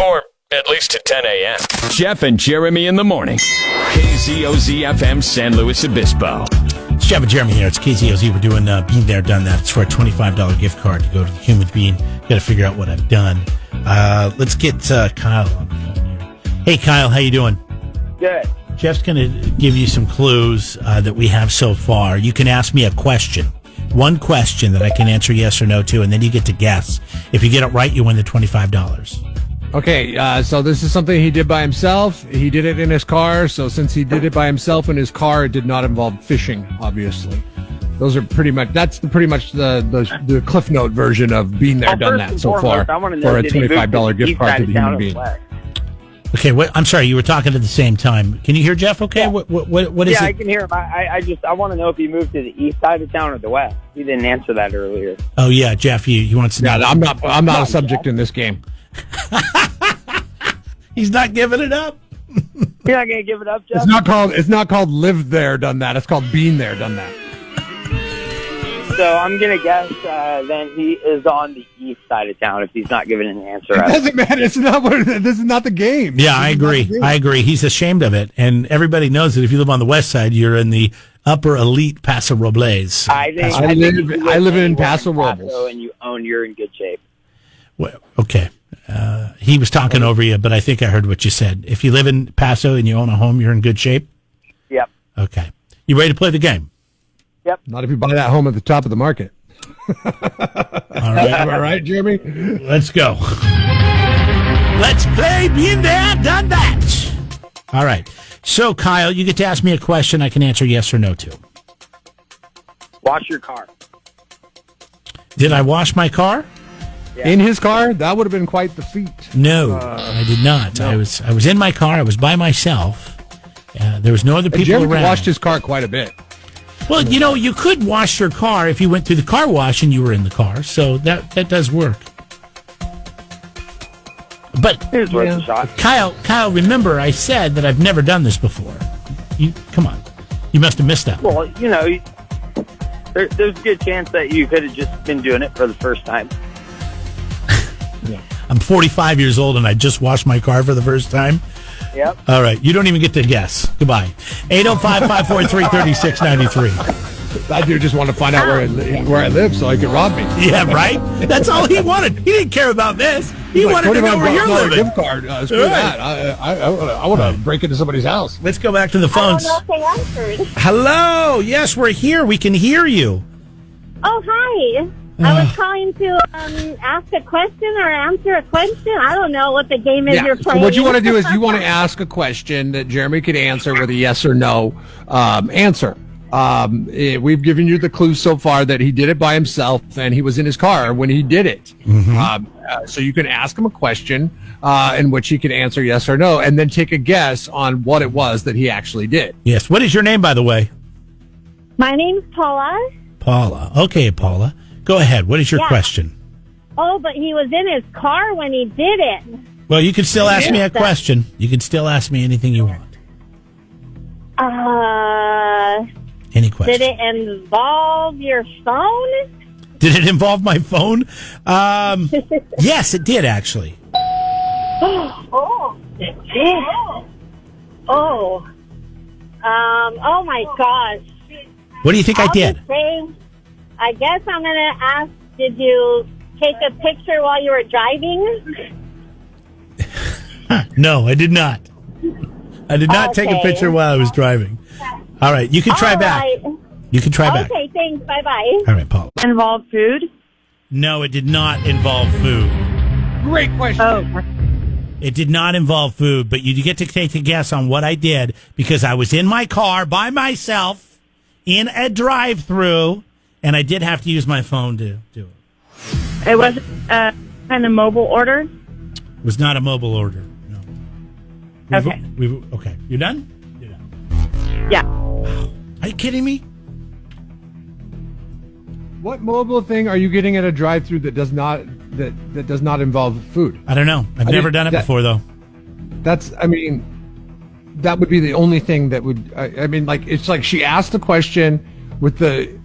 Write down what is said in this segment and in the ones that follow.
Or at least at 10 a.m. Jeff and Jeremy in the morning. KZOZ-FM San Luis Obispo. It's Jeff and Jeremy here. It's KZOZ. We're doing Been There, Done That. It's for a $25 gift card to go to the Human Being. Got to figure out what I've done. Let's get Kyle on the phone here. Hey, Kyle. How you doing? Good. Jeff's going to give you some clues that we have so far. You can ask me a question. One question that I can answer yes or no to, and then you get to guess. If you get it right, you win the $25. Okay, so this is something he did by himself. He did it in his car. So since he did it by himself in his car, it did not involve fishing, obviously. Those are pretty much the Cliff Note version of Been There, Done That so far for a $25 gift card to the Human Being. Okay, I'm sorry, you were talking at the same time. Can you hear Jeff okay? Yeah. What is it? Yeah, I can hear him. I want to know if he moved to the east side of town or the west. He didn't answer that earlier. Oh, yeah, Jeff, he wants to know. Yeah, I'm not a subject in this game. He's not giving it up. You're not going to give it up, Jeff? It's not called Live There, Done That. It's called Been There, Done That. So I'm going to guess then he is on the east side of town if he's not giving an answer. It doesn't matter. This is not the game. Yeah, I agree. He's ashamed of it. And everybody knows that if you live on the west side, you're in the upper elite Paso Robles. I live in Paso Robles. And you're in good shape. Well, okay. He was talking over you, but I think I heard what you said. If you live in Paso and you own a home, you're in good shape? Yep. Okay. You ready to play the game? Yep. Not if you buy that home at the top of the market. All right. Am I right, Jeremy? Let's go. Let's play Been There, Done That. All right. So, Kyle, you get to ask me a question I can answer yes or no to. Wash your car. Did I wash my car? Yeah. In his car? That would have been quite the feat. No, I did not. No. I was in my car. I was by myself. There was no other people Jeremy around. washed his car quite a bit. Well, you could wash your car if you went through the car wash and you were in the car. So that does work. But here's worth a shot. Kyle, remember I said that I've never done this before. Come on. You must have missed that. Well, there's a good chance that you could have just been doing it for the first time. Yeah. I'm 45 years old and I just washed my car for the first time. Yep. All right. You don't even get to guess. Goodbye. 805-543-3693. That dude just wanted to find out where I live so he could rob me. Yeah, right? That's all he wanted. He didn't care about this. He wanted to know where you're living. Gift card. Screw that. I want to break into somebody's house. Let's go back to the phones. I don't know if they answered. Hello. Yes, we're here. We can hear you. Oh, hi. I was calling to ask a question or answer a question. I don't know what the game is you're playing. So what you want to do is you want to ask a question that Jeremy could answer with a yes or no answer. We've given you the clue so far that he did it by himself and he was in his car when he did it. Mm-hmm. So you can ask him a question in which he can answer yes or no and then take a guess on what it was that he actually did. Yes. What is your name, by the way? My name's Paula. Paula. Okay, Paula. Go ahead. What is your question? Oh, but he was in his car when he did it. Well, you can still ask me a question. You can still ask me anything you want. Any question? Did it involve your phone? Did it involve my phone? Yes, it did, actually. Oh, it did. Oh. Oh, my gosh. What do you think I did? I guess I'm going to ask, did you take a picture while you were driving? No, I did not. I did not take a picture while I was driving. All right, you can try back. Right. You can try back. Okay, thanks. Bye-bye. All right, Paul. Involve food? No, it did not involve food. Great question. Oh. It did not involve food, but you get to take a guess on what I did because I was in my car by myself in a drive-through. And I did have to use my phone to do it. It wasn't kind of mobile order? It was not a mobile order, no. Okay. Okay. You done? You're done. Yeah. Wow. Are you kidding me? What mobile thing are you getting at a drive-through that does not involve food? I don't know. I've never done it before, though. That would be the only thing that would... it's like she asked the question with the...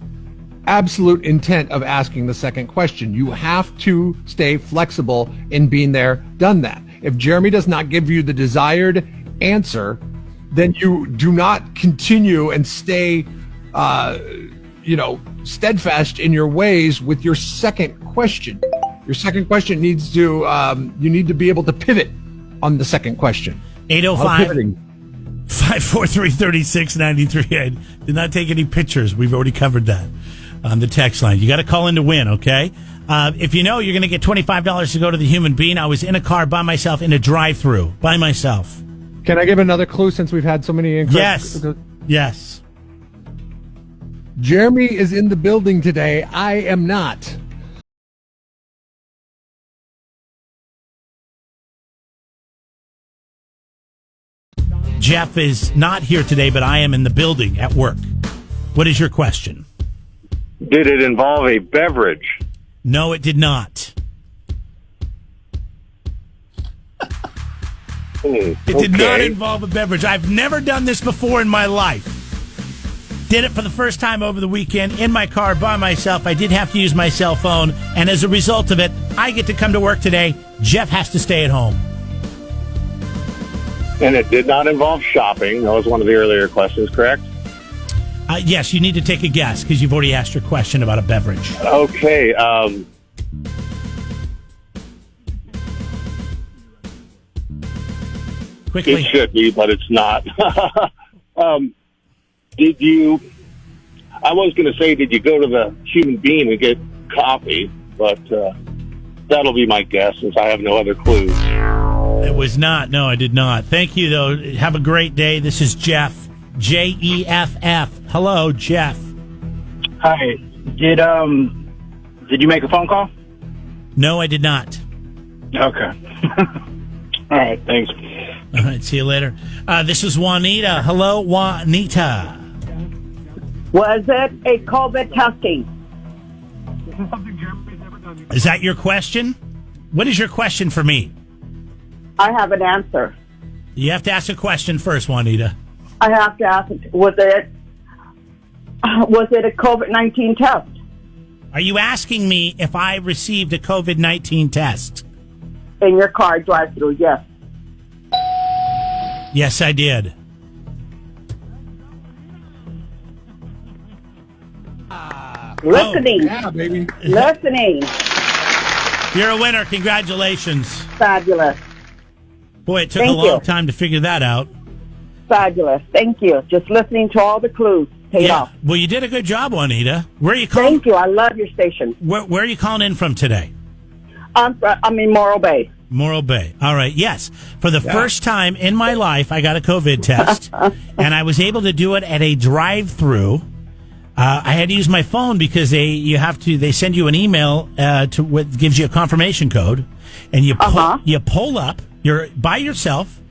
absolute intent of asking the second question. You have to stay flexible in being there, done that. If Jeremy does not give you the desired answer, then you do not continue and stay, steadfast in your ways with your second question. Your second question needs to, you need to be able to pivot on the second question. 805-543-3693. I did not take any pictures. We've already covered that on the text line. You got to call in to win, okay? If you know, you're going to get $25 to go to the Human Being. I was in a car by myself in a drive-thru by myself. Can I give another clue since we've had so many incorrect? Yes. Jeremy is in the building today. I am not. Jeff is not here today, but I am in the building at work. What is your question? Did it involve a beverage? No, it did not. It did not involve a beverage. I've never done this before in my life. Did it for the first time over the weekend in my car by myself. I did have to use my cell phone, and as a result of it, I get to come to work today. Jeff has to stay at home. And it did not involve shopping. That was one of the earlier questions, correct? Yes, you need to take a guess because you've already asked your question about a beverage. Okay. Quickly. It should be, but it's not. Did you... I was going to say, did you go to the Human Being and get coffee? But that'll be my guess since I have no other clues. It was not. No, I did not. Thank you, though. Have a great day. This is Jeff. Jeff. Hello, Jeff. Hi. Did you make a phone call? No, I did not. Okay. All right. Thanks. All right. See you later. This is Juanita. Hello, Juanita. Was it a COVID testing? Is that your question? What is your question for me? I have an answer. You have to ask a question first, Juanita. I have to ask, was it a COVID-19 test? Are you asking me if I received a COVID-19 test? In your car drive-thru, yes. Yes, I did. Listening. Yeah, baby. Listening. You're a winner. Congratulations. Fabulous. Boy, it took Thank a long you. time to figure that out. Fabulous. Thank you. Just listening to all the clues paid off. Well, you did a good job, Juanita. Where are you calling? Thank you. I love your station. Where are you calling in from today? I'm in Morro Bay. Morro Bay. All right. Yes. For the first time in my life, I got a COVID test, and I was able to do it at a drive-through. I had to use my phone because they send you an email to what gives you a confirmation code, and you pull up. You're by yourself,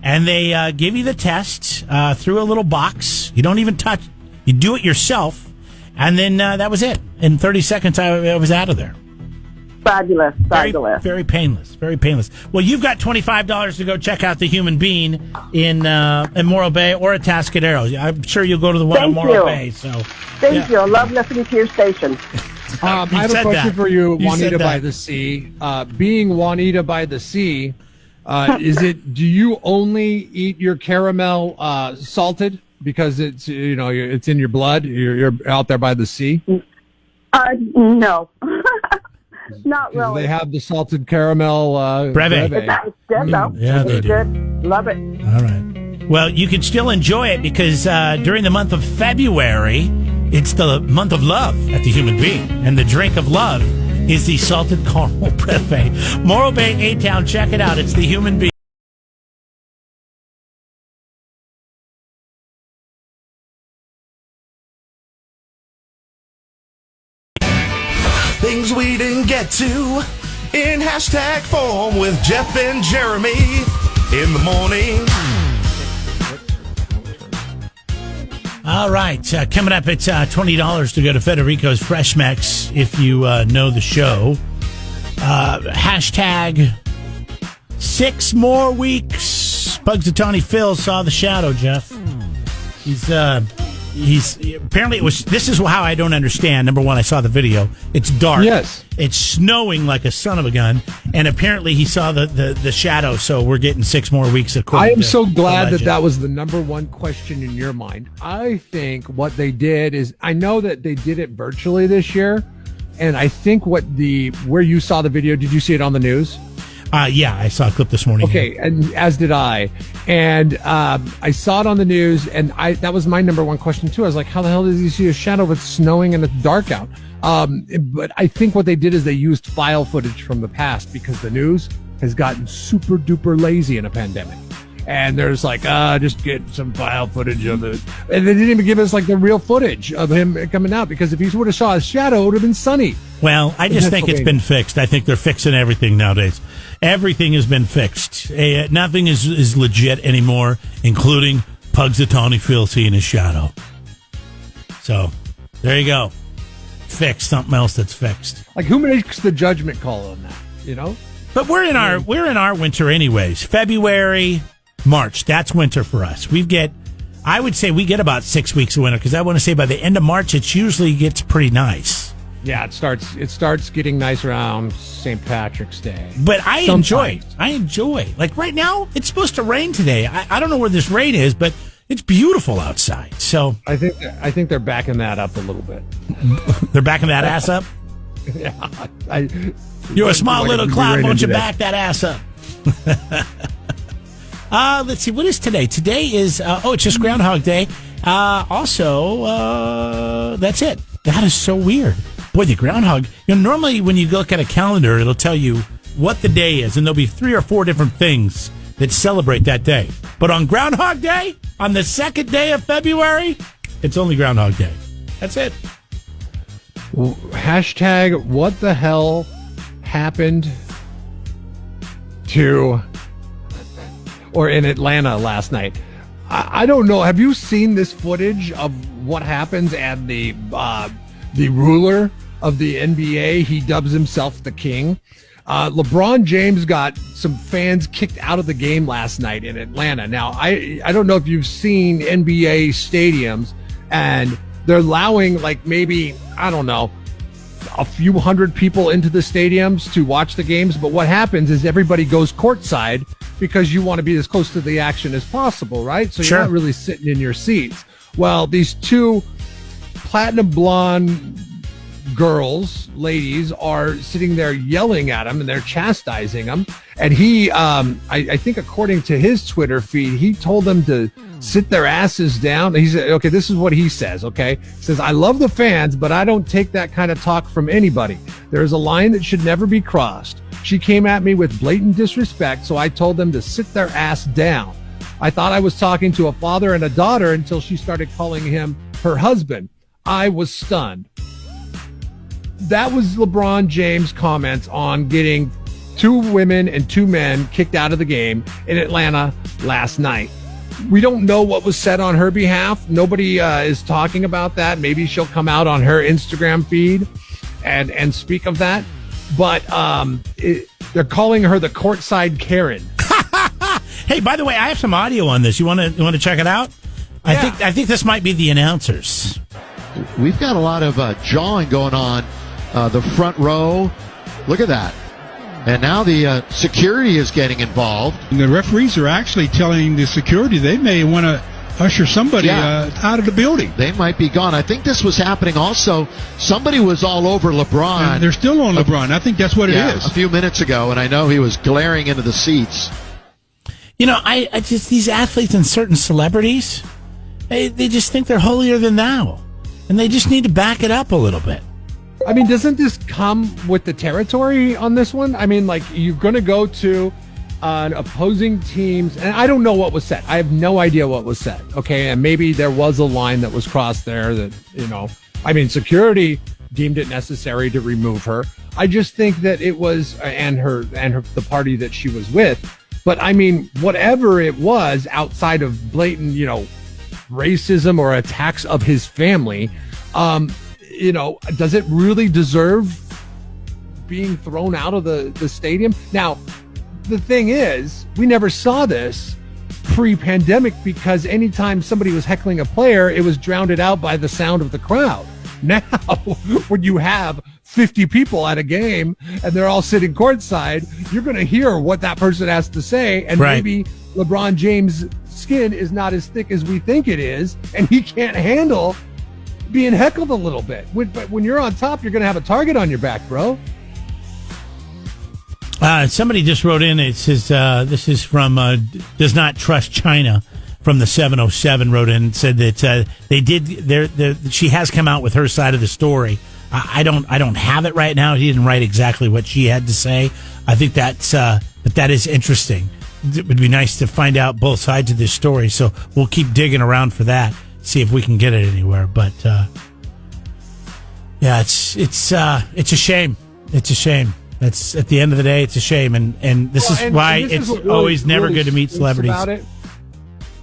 and they give you the test through a little box. You don't even touch. You do it yourself, and then that was it. In 30 seconds, I was out of there. Fabulous. Fabulous. Very painless. Very painless. Well, you've got $25 to go check out the Human Being in Morro Bay or Atascadero. I'm sure you'll go to the one in Morro Bay. So, Thank you. I love listening to your station. I have a question for you, Juanita by the Sea. Being Juanita by the Sea, do you only eat your caramel salted because it's it's in your blood? You're out there by the sea? No. Not really. They have the salted caramel Breve. It's good, though. Yeah, they it's do. good. Love it. All right. Well, you can still enjoy it because during the month of February, it's the month of love at the Human Being. And the drink of love is the salted caramel breve. Morro Bay, A-Town, check it out. It's the Human Being. Things we didn't get to in hashtag form with Jeff and Jeremy in the morning. All right. Coming up, it's $20 to go to Federico's Fresh Mex if you know the show. Hashtag 6 more weeks. Bugs and Tony Phil saw the shadow, Jeff. He's he's apparently this is how I don't understand. Number one, I saw the video. It's dark. Yes. It's snowing like a son of a gun, and apparently he saw the shadow. So we're getting 6 more weeks of. I am so glad that was the number one question in your mind. I think what they did is, I know that they did it virtually this year, and I think where you saw the video, did you see it on the news? Yeah, I saw a clip this morning. Okay, and as did I. And I saw it on the news, and that was my number one question, too. I was like, how the hell does he see a shadow if it's snowing and it's dark out? But I think what they did is they used file footage from the past, because the news has gotten super duper lazy in a pandemic. And there's like, just get some file footage of it. And they didn't even give us like the real footage of him coming out, because if he would have saw his shadow, it would have been sunny. Well, I just think it's been fixed. I think they're fixing everything nowadays. Everything has been fixed. Nothing is legit anymore, including Punxsutawney Phil seeing his shadow. So, there you go. Fixed. Something else that's fixed. Like, who makes the judgment call on that, you know? But we're in our winter anyways. February, March, that's winter for us. I would say we get about 6 weeks of winter, because I want to say by the end of March, it usually gets pretty nice. Yeah, it starts getting nice around St. Patrick's Day. But I enjoy. Like right now, it's supposed to rain today. I don't know where this rain is, but it's beautiful outside. So I think they're backing that up a little bit. They're backing that ass up? Yeah. You're a small little cloud, won't you back that ass up? Let's see, what is today? Today is, it's just Groundhog Day. Also, that's it. That is so weird. Boy, the groundhog, normally when you look at a calendar, it'll tell you what the day is, and there'll be 3 or 4 different things that celebrate that day. But on Groundhog Day, on the second day of February, it's only Groundhog Day. That's it. Hashtag what the hell happened in Atlanta last night. I don't know. Have you seen this footage of what happens at the ruler of the NBA? He dubs himself the king. LeBron James got some fans kicked out of the game last night in Atlanta. Now, I don't know if you've seen NBA stadiums, and they're allowing like maybe, I don't know, a few hundred people into the stadiums to watch the games. But what happens is everybody goes courtside because you want to be as close to the action as possible, right? So Sure. You're not really sitting in your seats. Well, these 2 platinum blonde ladies are sitting there yelling at him, and they're chastising him. And he, I think according to his Twitter feed, he told them to sit their asses down. He said, okay, this is what he says, okay? He says, I love the fans, but I don't take that kind of talk from anybody. There is a line that should never be crossed. She came at me with blatant disrespect, so I told them to sit their ass down. I thought I was talking to a father and a daughter until she started calling him her husband. I was stunned. That was LeBron James' comments on getting 2 women and 2 men kicked out of the game in Atlanta last night. We don't know what was said on her behalf. Nobody is talking about that. Maybe she'll come out on her Instagram feed and speak of that. But they're calling her the courtside Karen. Hey, by the way, I have some audio on this. You want to check it out? Yeah. I think this might be the announcers. We've got a lot of jawing going on the front row. Look at that. And now the security is getting involved. And the referees are actually telling the security they may want to usher somebody out of the building. They might be gone. I think this was happening also. Somebody was all over LeBron. And they're still on LeBron. I think that's what it is. A few minutes ago, and I know he was glaring into the seats. I just, these athletes and certain celebrities, they just think they're holier than thou. And they just need to back it up a little bit. I mean, doesn't this come with the territory on this one? I mean, like, you're going to go to an opposing team's, and I don't know what was said. I have no idea what was said, okay? And maybe there was a line that was crossed there that, security deemed it necessary to remove her. I just think that it was, and the party that she was with. But, I mean, whatever it was outside of blatant, racism or attacks of his family, does it really deserve being thrown out of the stadium? Now, the thing is, we never saw this pre-pandemic because anytime somebody was heckling a player, it was drowned out by the sound of the crowd. Now, when you have 50 people at a game and they're all sitting courtside, you're going to hear what that person has to say. And maybe LeBron James' skin is not as thick as we think it is, and he can't handle being heckled a little bit. But when you're on top, you're going to have a target on your back, bro. Somebody just wrote in. It says, this is from Does Not Trust China from the 707 wrote in and said that they did. She has come out with her side of the story. I don't have it right now. He didn't write exactly what she had to say. I think that is interesting. It would be nice to find out both sides of this story. So we'll keep digging around for that. See if we can get it anywhere. But yeah, it's a shame. It's a shame. That's at the end of the day, it's a shame. And this is why it's always never good to meet celebrities. About it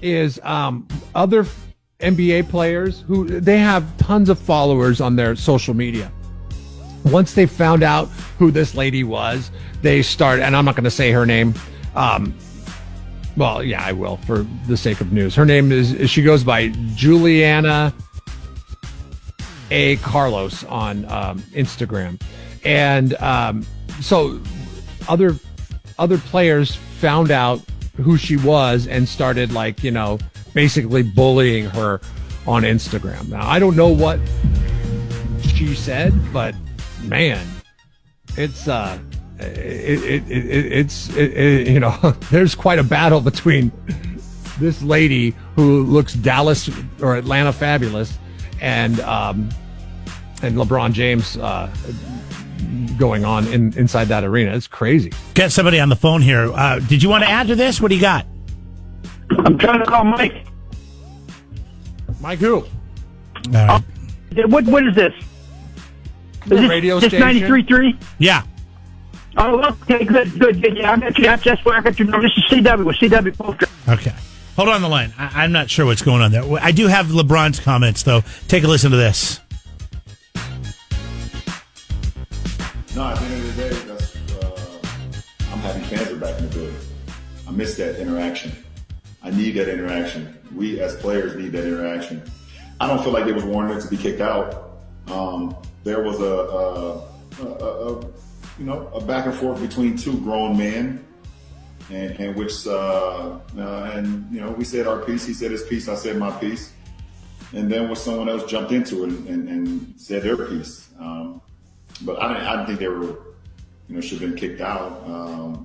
is other NBA players who they have tons of followers on their social media. Once they found out who this lady was, they started, and I'm not going to say her name. Well, yeah, I will for the sake of news. Her name she goes by Juliana A. Carlos on Instagram. And so other players found out who she was and started basically bullying her on Instagram. Now, I don't know what she said, but man, it's there's quite a battle between this lady who looks Dallas or Atlanta fabulous and LeBron James going on inside that arena. It's crazy. Got somebody on the phone here. Did you want to add to this? What do you got? I'm trying to call Mike. Mike who? All right. What is this? The radio station? 93.3? Yeah. Oh, okay, good. Yeah, I got you. That's where I got your number. This is CW with CW Poster. Okay. Hold on the line. I'm not sure what's going on there. I do have LeBron's comments, though. Take a listen to this. No, at the end of the day, I'm happy fans are back in the building. I miss that interaction. I need that interaction. We as players need that interaction. I don't feel like it was warranted to be kicked out. There was a back and forth between two grown men, and which we said our piece. He said his piece. I said my piece, and then when someone else jumped into it and said their piece. But I didn't think they were, should have been kicked out.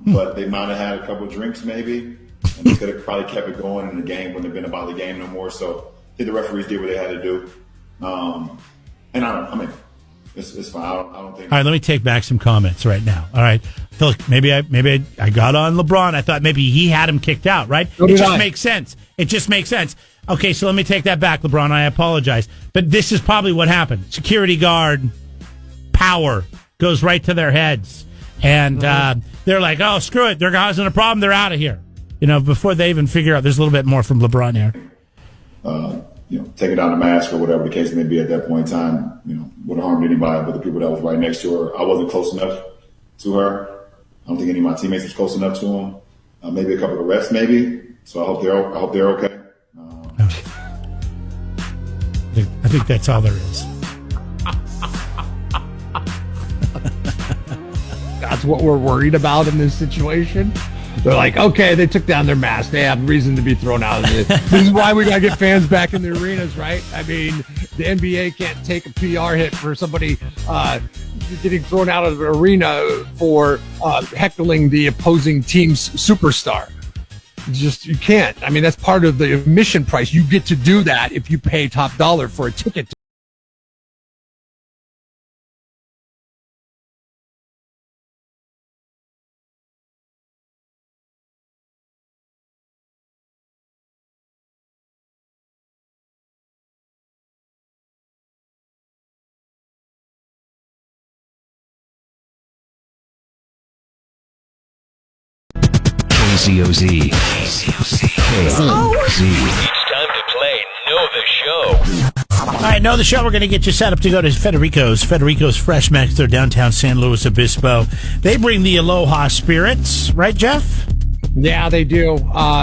But they might have had a couple of drinks maybe, and they could have probably kept it going, and the game wouldn't have been about the game no more. So I think the referees did what they had to do. It's fine. I don't think. All right, let me take back some comments right now. All right, I feel like maybe I got on LeBron. I thought maybe he had him kicked out. Right? It just makes sense. It just makes sense. Okay, so let me take that back, LeBron. I apologize, but this is probably what happened. Security guard power goes right to their heads, and they're like, "Oh, screw it! They're causing a problem. They're out of here." Before they even figure out, there's a little bit more from LeBron here. Taking down the mask or whatever the case may be at that point in time, would have harmed anybody but the people that was right next to her. I wasn't close enough to her. I don't think any of my teammates was close enough to them. Maybe a couple of refs, maybe. So I hope they're okay. I think that's all there is. That's what we're worried about in this situation. They're like, okay, they took down their mask. They have reason to be thrown out of this. This is why we got to get fans back in the arenas, right? I mean, the NBA can't take a PR hit for somebody getting thrown out of an arena for heckling the opposing team's superstar. You can't. I mean, that's part of the admission price. You get to do that if you pay top dollar for a ticket. KZOZ. KZOZ. It's time to play Know the Show. All right, Know the Show. We're going to get you set up to go to Federico's Fresh Max. They're downtown San Luis Obispo. They bring the Aloha spirits, right, Jeff? Yeah, they do.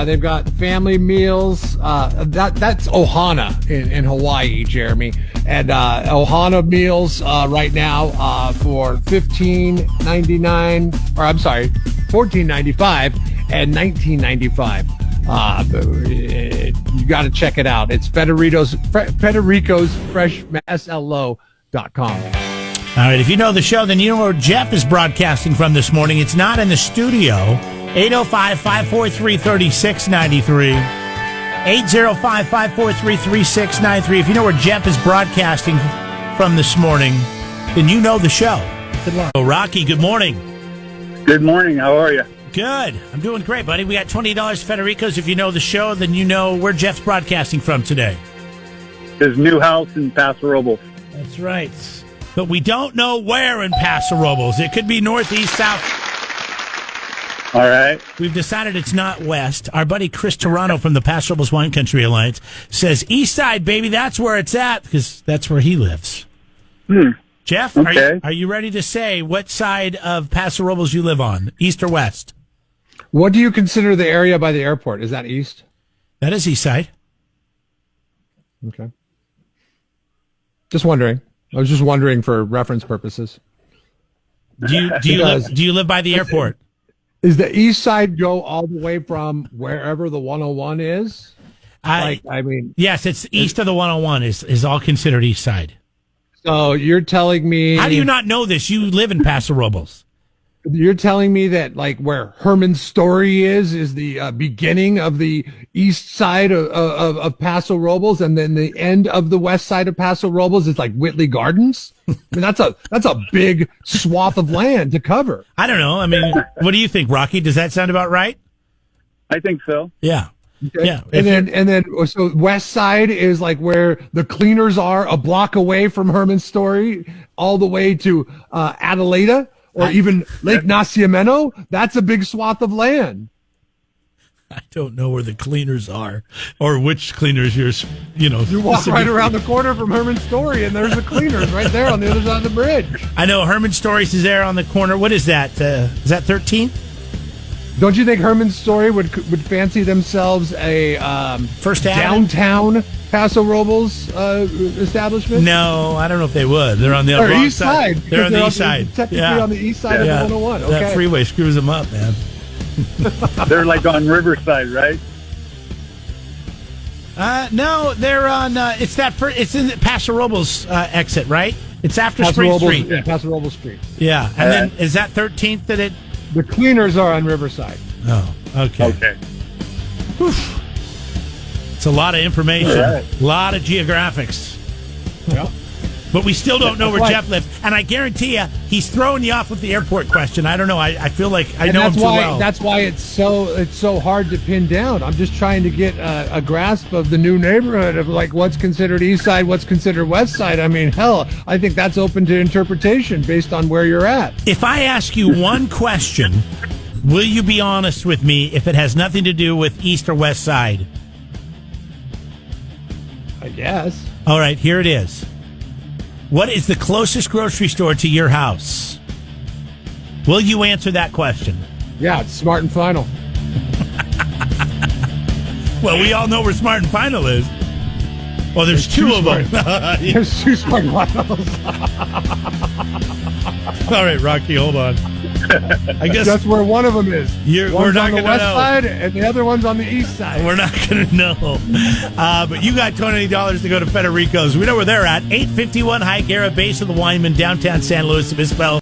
They've got family meals. That's Ohana in Hawaii, Jeremy. And Ohana meals right now for $15.99, or I'm sorry, $14.95 and $19.95. You got to check it out. It's Federico's FreshMasLO.com. All right, if you know the show, then you know where Jeff is broadcasting from this morning. It's not in the studio. 805-543-3693. 805-543-3693. If you know where Jeff is broadcasting from this morning, then you know the show. Good luck. Oh, Rocky, good morning. Good morning. How are you? Good. I'm doing great, buddy. We got $20 Federico's. If you know the show, then you know where Jeff's broadcasting from today. His new house in Paso Robles. That's right. But we don't know where in Paso Robles. It could be northeast, south. All right. We've decided it's not west. Our buddy Chris Toronto from the Paso Robles Wine Country Alliance says east side, baby, that's where it's at, because that's where he lives. Jeff, okay. Are you ready to say what side of Paso Robles you live on, east or west? What do you consider the area by the airport? Is that east? That is east side. Okay. Just wondering. I was just wondering for reference purposes. Do you live by the airport? Is the east side go all the way from wherever the 101 is? Yes, it's east of the 101 is all considered east side. So you're telling me... How do you not know this? You live in Paso Robles. You're telling me that like where Herman's Story is the beginning of the east side of Paso Robles, and then the end of the west side of Paso Robles is like Whitley Gardens? I mean, that's a big swath of land to cover. I don't know. I mean, what do you think, Rocky? Does that sound about right? I think so. Yeah. Okay. Yeah. And then so west side is like where the cleaners are, a block away from Herman's Story, all the way to Adelaida. Or even Lake Nacimiento, that's a big swath of land. I don't know where the cleaners are, or which cleaners You walk right around the corner from Herman's Story, and there's the cleaners right there on the other side of the bridge. I know Herman's Stories is there on the corner. What is that? Is that 13th? Don't you think Herman's Story would fancy themselves a First downtown Paso Robles establishment? No, I don't know if they would. They're on the wrong east side. They're on the east side. Technically on the east side of the 101. Okay. That freeway screws them up, man. They're like on Riverside, right? No, they're on. It's in the Paso Robles exit, right? It's after Paso Spring Robles, Street. Yeah, Paso Robles Street. Yeah, and then is that 13th that it? The cleaners are on Riverside. Oh, okay. Okay. Oof. It's a lot of information, a lot of geographics. Yeah. But we still don't know where Jeff lives. And I guarantee you, he's throwing you off with the airport question. I don't know. I feel like I know him too well. That's why it's so hard to pin down. I'm just trying to get a grasp of the new neighborhood of like what's considered east side, what's considered west side. I mean, hell, I think that's open to interpretation based on where you're at. If I ask you one question, will you be honest with me if it has nothing to do with east or west side? I guess. All right, here it is. What is the closest grocery store to your house? Will you answer that question? Yeah, it's Smart and Final. Well, we all know where Smart and Final is. Well, there's two of them. There's two Smart and Finals. All right, Rocky, hold on. I guess that's where one of them is. We're not on the going to west know. side, and the other one's on the east side. We're not going to know. But you got $20 to go to Federico's. We know where they're at. 851 High Garra, base of the Weinman, downtown San Luis Obispo.